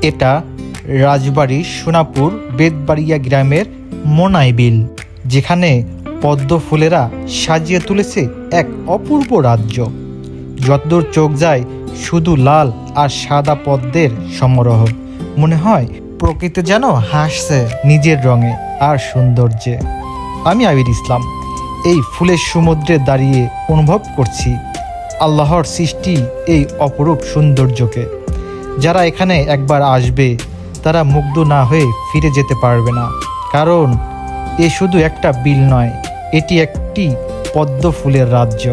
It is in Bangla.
এটা রাজবাড়ির সোনাপুর বেতবাড়িয়া গ্রামের মোনাই বিল, যেখানে পদ্ম ফুলেরা সাজিয়ে তুলেছে এক অপূর্ব রাজ্য। যতদূর চোখ যায় শুধু লাল আর সাদা পদ্মের সমারোহ। মনে হয় প্রকৃতি যেন হাসছে নিজের রঙে আর সৌন্দর্যে। আমি আবির ইসলাম এই ফুলের সমুদ্রে দাঁড়িয়ে অনুভব করছি আল্লাহর সৃষ্টি এই অপরূপ সৌন্দর্যকে। যারা এখানে একবার আসবে তারা মুগ্ধ না হয়ে ফিরে যেতে পারবে না, কারণ এ শুধু একটা বিল নয়, এটি একটি পদ্ম ফুলের রাজ্য।